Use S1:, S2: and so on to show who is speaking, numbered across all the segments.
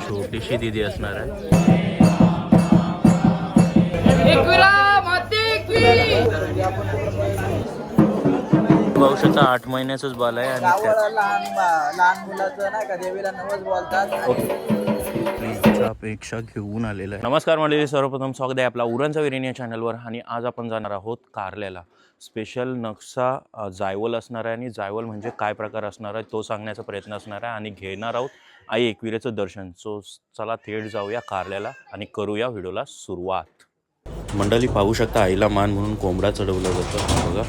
S1: छोटीशी दीदी असणार आहे. बघू शकता 8 महिन्याचंच बाल आहे आणि
S2: लहान मुलाचं नाही का देवीला नवस बोलतात.
S1: अपेक्षा घेऊन आलेला आहे. नमस्कार मंडळी, सर्वप्रथम स्वागत आहे आपला उरणचा विरिणी या चॅनलवर. आणि आज आपण जाणार आहोत कारल्याला. स्पेशल नक्षा जायवल असणार आहे आणि जायवल म्हणजे काय प्रकार असणार आहे तो सांगण्याचा प्रयत्न असणार आहे आणि घेणार आहोत आई एकविरेचं दर्शन. सो चला थेट जाऊया कारल्याला आणि करूया व्हिडिओला सुरुवात. मंडळी पाहू शकता आईला मान म्हणून कोंबडा चढवलं जातं बघा.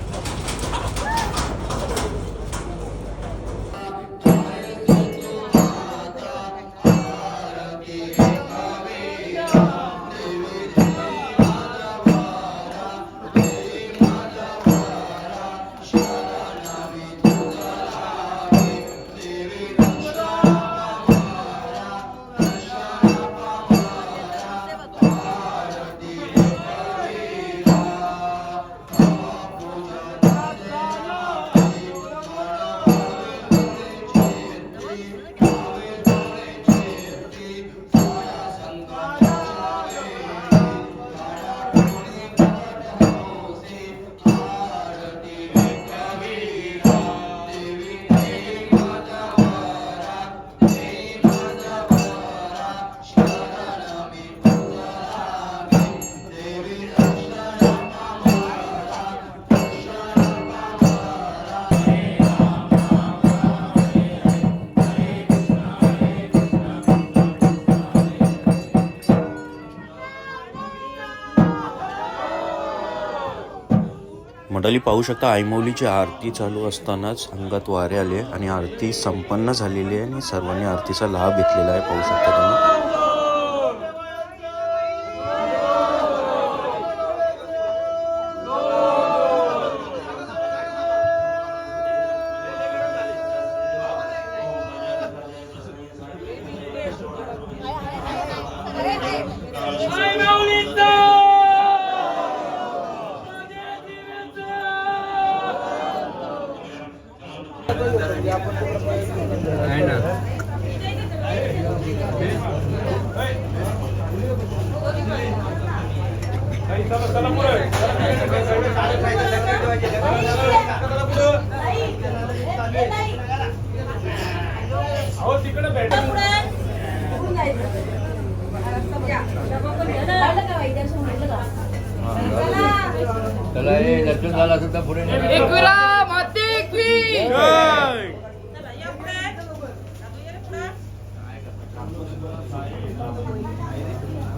S1: मंडळी पाहू शकता आईमौलीची आरती चालू असतानाच अंगात वारे आले आणि आरती संपन्न झालेली आहे आणि सर्वांनी आरतीचा लाभ घेतलेला आहे. पाहू शकता तुम्ही.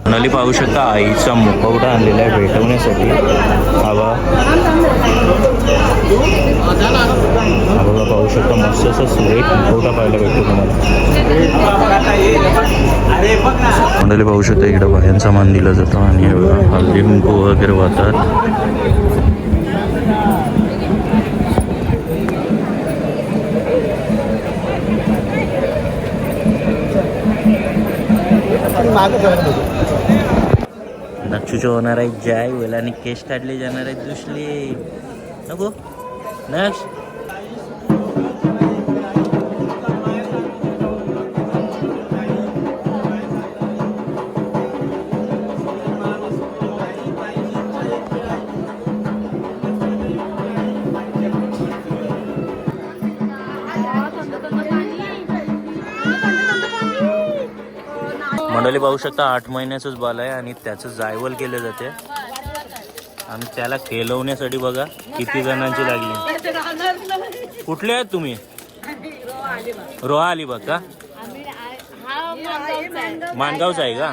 S1: मंडळी पाहू शकता आईचा मुखवटा आणलेला आहे भेटवण्यासाठी. बघा पाहू शकता मस्त असं सुरेख मुखवटा पाहायला भेटतो तुम्हाला. मंडळी पाहू शकता इकडे बायांचा मान दिला जातो आणि हल्दी कुंकू वगैरे वाहतात. नक्षूचे होणार आहे जाय वेळाने केस काढले जाणार आहेत दुसरे नको नक्ष. मंडळी पाहू शकता 8 महिन्याचंच बाल आहे आणि त्याचं जायवल केलं जाते आणि त्याला खेळवण्यासाठी बघा किती जणांची लागली. कुठले आहेत तुम्ही? रोहा अलिबाग का? मानगावचा आहे का?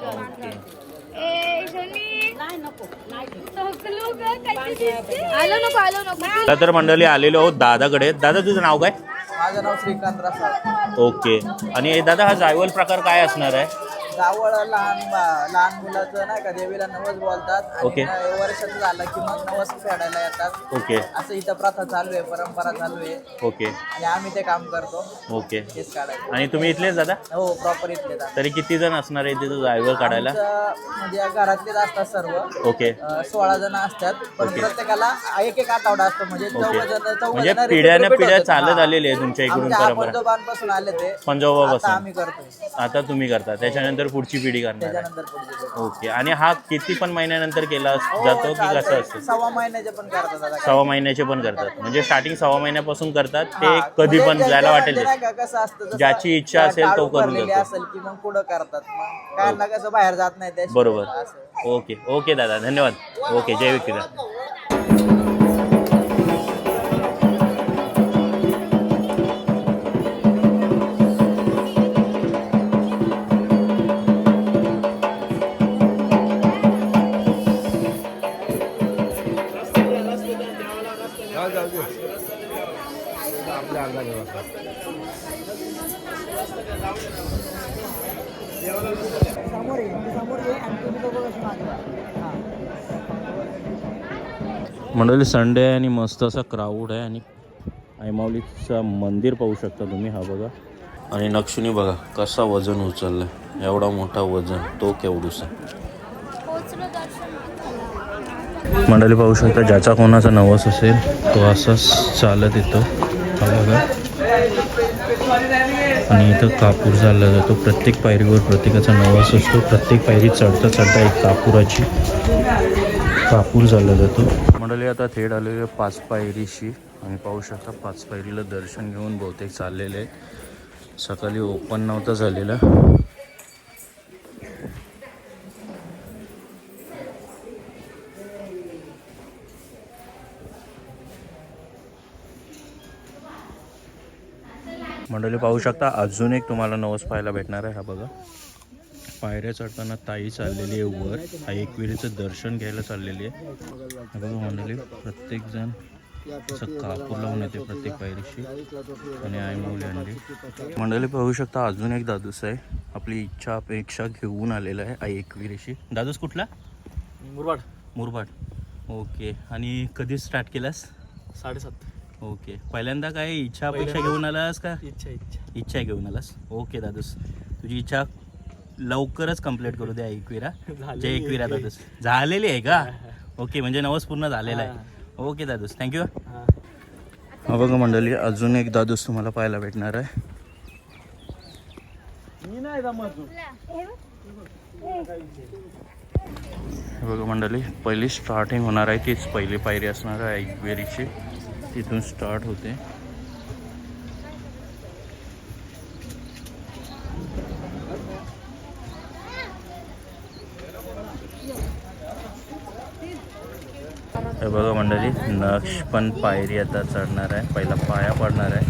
S1: ओके. तर मंडळी आलेलो आहोत दादाकडे. दादा तुझं नाव काय?
S2: माझं नाव श्रीकांत रसाळ.
S1: ओके. आणि दादा हा जायवल प्रकार काय असणार आहे?
S2: जावळ लहान मुलाचं नाही का देवीला नवस बोलतात
S1: ओके.
S2: आणि वर्षाचं झालं की मग नवस फेडायला येतात.
S1: ओके
S2: असं इथं प्रथा चालू आहे, परंपरा चालू आहे
S1: ओके
S2: आणि आम्ही ते काम करतो.
S1: ओके.
S2: केस काढायचं.
S1: आणि तुम्ही इथलेच दादा?
S2: हो, प्रॉपर इथले जातात.
S1: तरी किती जण असणार आहे तिथं जायवर काढायला?
S2: म्हणजे घरातलेच असतात सर्व.
S1: ओके
S2: 16 जण असतात, पण
S1: ओके.
S2: प्रत्येकाला एक एक आठवडा असतो. म्हणजे
S1: म्हणजे पिढ्याने पिढ्या चालत आलेली आहे तुमच्या इकडून परंपरा?
S2: पंजोबांपासून आले ते, आता
S1: पंजोबापासून
S2: आम्ही करतोय.
S1: आता तुम्ही करता, त्याच्यानंतर पुढची पिढी करणार आहे.
S2: त्याच्यानंतर पुढचे लोक.
S1: ओके. आणि हा किती पण महिन्यानंतर केला जातो की कसं
S2: चालतंय.
S1: असतं?
S2: 6 महिन्याचे पण करतात आता.
S1: 6 महिन्याचे पण करतात, म्हणजे स्टार्टिंग 6 महिन्यापासून करतात ते
S2: हा,
S1: कधी
S2: म्हणजे
S1: पण जायला वाटेल ते.
S2: नाही का कसं असतं, जसं
S1: ज्याची इच्छा असेल तो
S2: टाळू
S1: करून
S2: भरलेली
S1: जातो.
S2: असेल की मग पुढं करतात. मग काय ना कसं बाहेर जात नाही त्या
S1: बरोबर.
S2: असं.
S1: ओके ओके दादा, धन्यवाद. ओके, जय व्यक्तीदा. मंडळी संडे आहे आणि मस्त असा क्राऊड आहे आणि आईमाऊलीचं मंदिर पाहू शकता तुम्ही. हा बघा. आणि नक्षुनी बघा कसा वजन उचललाय, एवढा मोठा वजन, तो केवढूसा. मंडळी पाहू शकता, ज्याचा कोणाचा नवस असेल तो असंच चालत येतो. हा बघा. आणि इथं कापूर चालला जातो. प्रत्येक पायरीवर प्रत्येकाचा नवस असतो. प्रत्येक पायरी चढता चढता एक कापूर चालला जातो. मंडळी आता थेट आलेले 5 पायरीशी आणि पाहू शकता 5 पायरीला दर्शन घेऊन बहुतेक चाललेले आहेत. सकाळी ओपन नव्हतं झालेलं. मंडळी पाहू शकता अजून एक तुम्हाला नवस पाहायला भेटणार आहे. हा बघा, पायऱ्या चढताना ताई चाललेली आहे वर. हा एकविरीचं दर्शन घ्यायला चाललेली आहे. हा बघा मंडळी, प्रत्येक जण असं कापूर लावून येते प्रत्येक पायरीशी आणि आईमाऊली आणली. मंडळी पाहू शकता अजून एक दादूस आहे, आपली इच्छा अपेक्षा घेऊन आलेला आहे आई एकविरीशी. दादूस कुठला? मुरबाड. ओके. आणि कधी स्टार्ट केलास?
S2: 7:30.
S1: ओके. पहिल्यांदा काय इच्छा अपेक्षा घेऊन आलास का? इच्छा घेऊन आलास. ओके दादूस, तुझी इच्छा लवकरच कंप्लीट करू द्या एकविरा. जय एकविरा दादूस. झालेली आहे का? ओके, म्हणजे नवस पूर्ण झालेला आहे. ओके दादूस, थँक्यू. हा बघा मंडळी, अजून एक दादूस तुम्हाला पाहायला भेटणार आहे. बघा मंडळी, पहिली स्टार्टिंग होणार आहे, तीच पहिली पायरी असणार आहे एकविरीची. तिथून स्टार्ट होते. हे बघा मंडळी, नक्ष पण पायरी आता चढणार आहे. पहिला पाया पडणार आहे.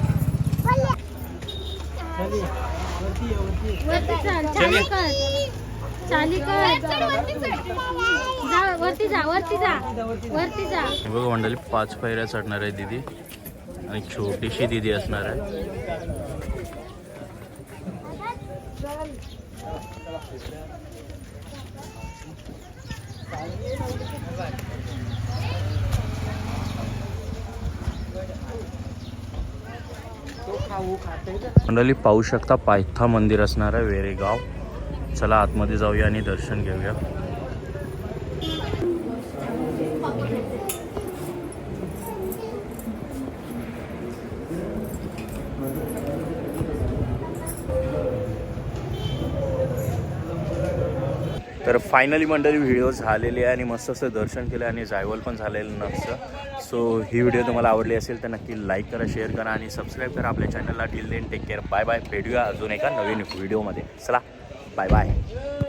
S1: हे बघा मंडळी, 5 पायऱ्या चढणार आहे दीदी आणि छोटीशी दीदी असणार आहे. मंडळी पाहू शकता पायथा मंदिर असणार आहे, वेरेगाव. चला आतमध्ये जाऊया आणि दर्शन घेऊया. तर फायनली मंडळी व्हिडिओ झालेली आहे आणि मस्त असं दर्शन केलं आणि जायवल पण झालेलं नसतं. सो ही व्हिडिओ तुम्हाला आवडली असेल तर नक्की लाईक करा, शेअर करा आणि सबस्क्राईब करा आपल्या चॅनलला. Till then take care, bye bye. भेटूया अजून एका नवीन व्हिडिओमध्ये. चला बाय बाय.